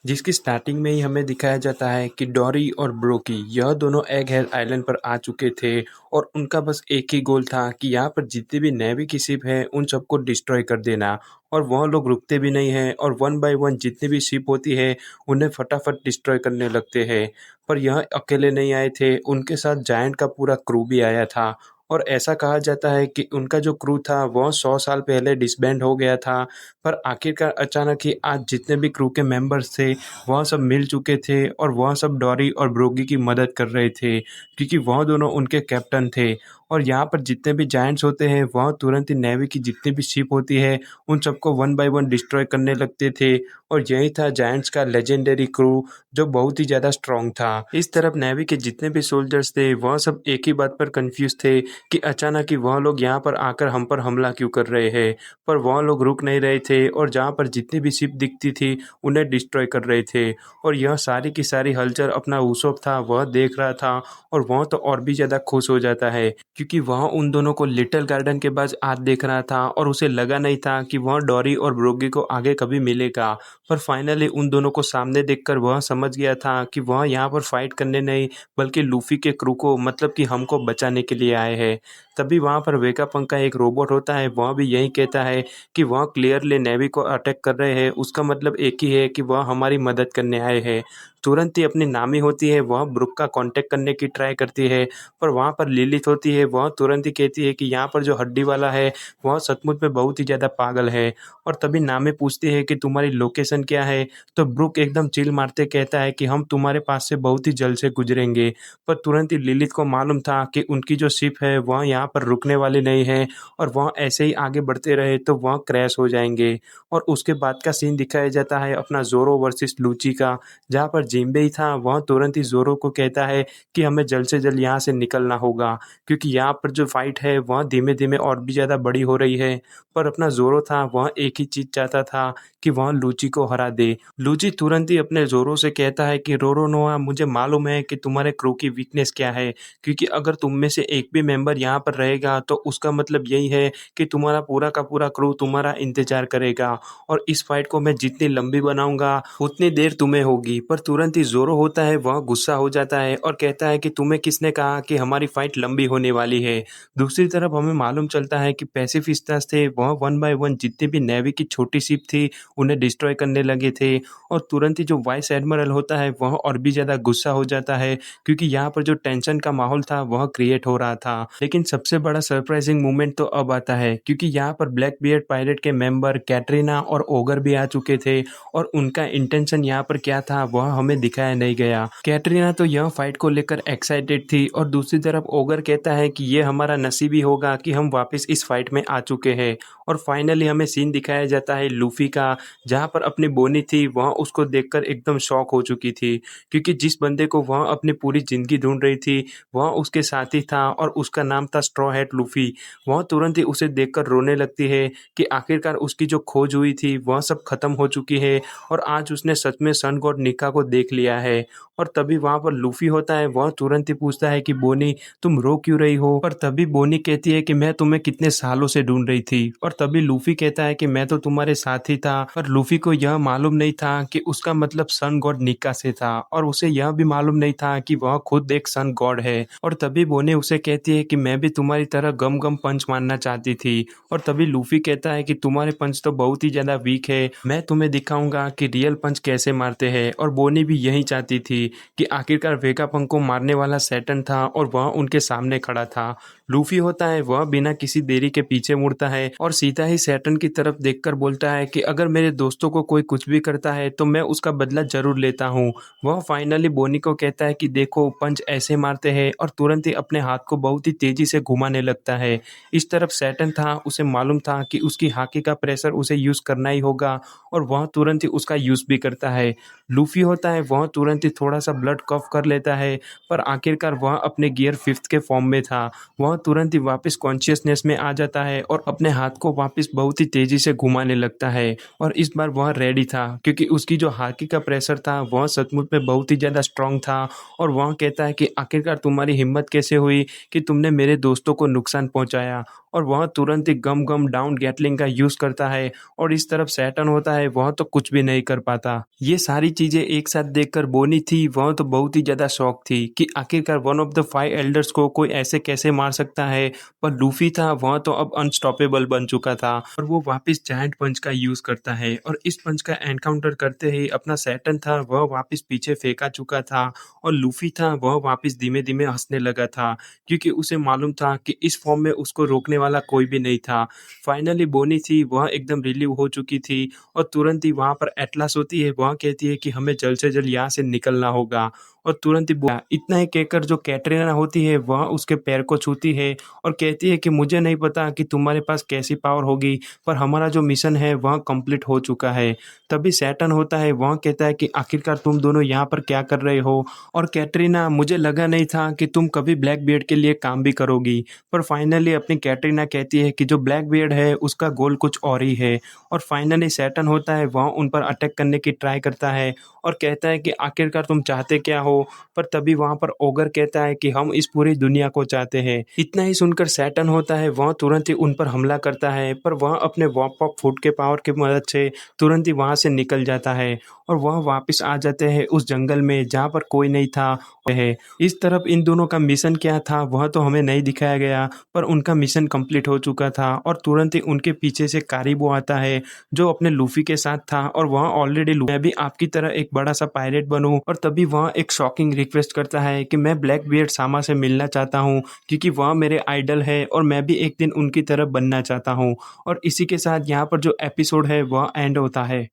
जिसकी स्टार्टिंग में ही हमें दिखाया जाता है कि डोरी और ब्रोकी यह दोनों एग हेल आइलैंड पर आ चुके थे और उनका बस एक ही गोल था कि यहाँ पर जितने भी नेवी की शिप है उन सबको डिस्ट्रॉय कर देना। और वह लोग रुकते भी नहीं हैं और वन बाय वन जितनी भी शिप होती है उन्हें फटाफट डिस्ट्रॉय करने लगते हैं। पर यह अकेले नहीं आए थे, उनके साथ जायंट का पूरा क्रू भी आया था। और ऐसा कहा जाता है कि उनका जो क्रू था वह 100 साल पहले डिसबैंड हो गया था। पर आखिरकार अचानक ही आज जितने भी क्रू के मेंबर्स थे वह सब मिल चुके थे और वह सब डॉरी और ब्रोगी की मदद कर रहे थे, क्योंकि वह दोनों उनके कैप्टन थे। और यहाँ पर जितने भी जायंट्स होते हैं वह तुरंत ही नेवी की जितनी भी शिप होती है उन सबको वन बाय वन डिस्ट्रॉय करने लगते थे। और यही था जायंट्स का लेजेंडरी क्रू, जो बहुत ही ज़्यादा स्ट्रॉन्ग था। इस तरफ नेवी के जितने भी सोल्जर्स थे वह सब एक ही बात पर कंफ्यूज थे कि अचानक ही वह लोग यहाँ पर आकर हम पर हमला क्यों कर रहे हैं। पर वह लोग रुक नहीं रहे थे और जहाँ पर जितनी भी शिप दिखती थी उन्हें डिस्ट्रॉय कर रहे थे। और यह सारी की सारी हलचल अपना ऊसोप था वह देख रहा था। और वह तो और भी ज़्यादा खुश हो जाता है, क्योंकि वह उन दोनों को लिटिल गार्डन के पास आज देख रहा था और उसे लगा नहीं था कि वह डॉरी और ब्रोगी को आगे कभी मिलेगा। पर फाइनली उन दोनों को सामने देखकर वह समझ गया था कि वह यहाँ पर फाइट करने नहीं बल्कि लूफी के क्रू को मतलब कि हमको बचाने के लिए आए हैं। तभी वहाँ पर वेगापंक का एक रोबोट होता है, वह भी यही कहता है कि वह क्लियरली नेवी को अटैक कर रहे हैं, उसका मतलब एक ही है कि वह हमारी मदद करने आए हैं। तुरंत ही अपनी नामी होती है वह ब्रुक का कांटेक्ट करने की ट्राई करती है। पर वहाँ पर लिलिथ होती है, वह तुरंत ही कहती है कि यहाँ पर जो हड्डी वाला है वह सचमुच में बहुत ही ज़्यादा पागल है। और तभी नामी पूछती है कि तुम्हारी लोकेशन क्या है। तो ब्रुक एकदम चिल मारते कहता है कि हम तुम्हारे पास से बहुत ही जल्द से गुजरेंगे। पर तुरंत ही लिलिथ को मालूम था कि उनकी जो शिप है वह यहाँ पर रुकने वाली नहीं है और वह ऐसे ही आगे बढ़ते रहे तो वह क्रैश हो जाएंगे। और उसके बाद का सीन दिखाया जाता है अपना जोरो वर्सेस लूची का, जहाँ पर जिम्बे था वह तुरंत ही जोरो को कहता है कि हमें जल्द से जल्द यहाँ से निकलना होगा, क्योंकि यहाँ पर जो फाइट है वह धीमे धीमे और भी ज़्यादा बड़ी हो रही है। पर अपना जोरो था वह एक ही चीज़ चाहता था कि वह लूची को हरा दे। लूची तुरंत ही अपने जोरो से कहता है कि रोरोनोआ, मुझे मालूम है कि तुम्हारे क्रू की वीकनेस क्या है, क्योंकि अगर तुम में से एक भी मेंबर यहाँ पर रहेगा तो उसका मतलब यही है कि तुम्हारा पूरा का पूरा क्रू तुम्हारा इंतजार करेगा और इस फाइट को मैं जितनी लंबी बनाऊंगा उतनी देर तुम्हें होगी। पर तुरंत ही जोरो होता है वह गुस्सा हो जाता है और कहता है कि तुम्हें किसने कहा कि हमारी फाइट लंबी होने वाली है। दूसरी तरफ हमें मालूम चलता है कि पैसिफिस्तास थे वह वन बाय वन जितनी भी नेवी की छोटी शिप थी उन्हें डिस्ट्रॉय करने लगे थे। और तुरंत ही जो वाइस एडमिरल होता है वह और भी ज़्यादा गुस्सा हो जाता है, क्योंकि यहाँ पर जो टेंशन का माहौल था वह क्रिएट हो रहा था। लेकिन सबसे बड़ा सरप्राइजिंग मोमेंट तो अब आता है, क्योंकि यहाँ पर ब्लैक बियर्ड पायरेट के मेंबर कैटरीना और ओगर भी आ चुके थे और उनका इंटेंशन यहाँ पर क्या था वह हमें दिखाया नहीं गया। कैटरीना तो यह फाइट को लेकर एक्साइटेड थी और दूसरी तरफ ओगर कहता है कि ये हमारा नसीब ही होगा कि हम वापस इस फाइट में आ चुके हैं। और फाइनली हमें सीन दिखाया जाता है लूफी का, जहाँ पर अपनी बोनी थी वह उसको देखकर एकदम शॉक हो चुकी थी, क्योंकि जिस बंदे को वह अपनी पूरी जिंदगी ढूंढ रही थी वह उसके साथी था और उसका नाम था स्ट्रॉ हैट लूफी। वह तुरंत ही उसे देखकर रोने लगती है कि आखिरकार उसकी जो खोज हुई थी वह सब खत्म हो चुकी है और आज उसने सच में सन गॉड निका को देख लिया है। और तभी वहां पर लूफी होता है, वह तुरंत ही पूछता है कि बोनी, तुम रो क्यों रही हो। पर तभी बोनी कहती है कि मैं तुम्हें कितने सालों से ढूंढ रही थी। और तभी लूफी कहता है कि मैं तो तुम्हारे साथ ही था। पर लूफी को यह मालूम नहीं था कि उसका मतलब सन गॉड निका से था और उसे यह भी मालूम नहीं था कि वह खुद एक सन गॉड है। और तभी बोनी उसे कहती है कि मैं भी तुम्हारी तरह गम गम पंच मारना चाहती थी। और तभी लूफी कहता है कि तुम्हारे पंच तो बहुत ही ज्यादा वीक है, मैं तुम्हें दिखाऊंगा कि रियल पंच कैसे मारते हैं। और बोनी भी यही चाहती थी कि आखिरकार वेगापंक को मारने वाला सैटर्न था और वह उनके सामने खड़ा था। लूफी होता है वह बिना किसी देरी के पीछे मुड़ता है और सीधा ही सैटर्न की तरफ देखकर बोलता है कि अगर मेरे दोस्तों को कोई कुछ भी करता है तो मैं उसका बदला जरूर लेता हूँ। वह फाइनली बोनी को कहता है कि देखो पंच ऐसे मारते हैं और तुरंत ही अपने हाथ को बहुत ही तेजी से घुमाने लगता है। इस तरफ सैटर्न था, उसे मालूम था कि उसकी हाकी का प्रेशर उसे यूज करना ही होगा और वह तुरंत ही उसका यूज भी करता है। लूफी होता है वह तुरंत ही थोड़ा सा ब्लड कफ कर लेता है, पर आखिरकार वह अपने गियर फिफ्थ के फॉर्म में था। वह तुरंत ही वापस कॉन्शियसनेस में आ जाता है और अपने हाथ को वापस बहुत ही तेजी से घुमाने लगता है। और इस बार वह रेडी था, क्योंकि उसकी जो हाकी का प्रेशर था वह सचमुच में बहुत ही ज़्यादा स्ट्रांग था। और वह कहता है कि आखिरकार तुम्हारी हिम्मत कैसे हुई कि तुमने मेरे दोस्तों को नुकसान पहुंचाया। और वह तुरंत ही गम गम डाउन गैटलिंग का यूज़ करता है और इस तरफ सैटर्न होता है वह तो कुछ भी नहीं कर पाता। ये सारी चीज़ें एक साथ देखकर बोनी थी वह तो बहुत ही ज़्यादा शॉक थी कि आखिरकार वन ऑफ द 5 एल्डर्स को कोई ऐसे कैसे मार सकता है। पर लूफ़ी था वह तो अब अनस्टॉपेबल बन चुका था और वो वापस जायंट पंच का यूज़ करता है और इस पंच का एनकाउंटर करते ही अपना सैटर्न था वह वापस पीछे फेंका चुका था और लूफ़ी था वह वापस धीमे-धीमे हँसने लगा था क्योंकि उसे मालूम था कि इस फॉर्म में उसको रोकने वाला कोई भी नहीं था। फाइनली बोनी थी वह एकदम रिलीव हो चुकी थी और तुरंत ही वहाँ पर एटलास होती है, वह कहती है कि हमें जल्द से जल्द यहाँ से निकलना होगा और तुरंत ही इतना ही कहकर जो कैटरीना होती है वह उसके पैर को छूती है और कहती है कि मुझे नहीं पता कि तुम्हारे पास कैसी पावर होगी पर हमारा जो मिशन है वह कंप्लीट हो चुका है। तभी सैटर्न होता है वह कहता है कि आखिरकार तुम दोनों यहाँ पर क्या कर रहे हो और कैटरीना मुझे लगा नहीं था कि तुम कभी ब्लैक बियर्ड के लिए काम भी करोगी। पर फाइनली अपनी कैटरीना कहती है कि जो ब्लैक बियर्ड है उसका गोल कुछ और ही है और फाइनली सैटर्न होता है वह उन पर अटैक करने की ट्राई करता है और कहता है कि आखिरकार तुम चाहते क्या हो। पर तभी वहां पर ओगर कहता है कि हम इस पूरी दुनिया को चाहते हैं। इतना ही सुनकर सैटर्न होता है वह तुरंत ही उन पर हमला करता है पर वह अपने वॉप ऑफ फूड के पावर की मदद से तुरंत ही वहां से निकल जाता है और वह वापस आ जाते हैं उस जंगल में जहाँ पर कोई नहीं था। है इस तरफ इन दोनों का मिशन क्या था वह तो हमें नहीं दिखाया गया पर उनका मिशन कंप्लीट हो चुका था और तुरंत ही उनके पीछे से कारिबो आता है जो अपने लूफी के साथ था और वह ऑलरेडी मैं भी आपकी तरह एक बड़ा सा पायरेट बनूं। और तभी वह एक शॉकिंग रिक्वेस्ट करता है कि मैं ब्लैक बियर्ड सामा से मिलना चाहता हूं क्योंकि वह मेरे आइडल है और मैं भी एक दिन उनकी तरह बनना चाहता हूं। और इसी के साथ यहाँ पर जो एपिसोड है वह एंड होता है।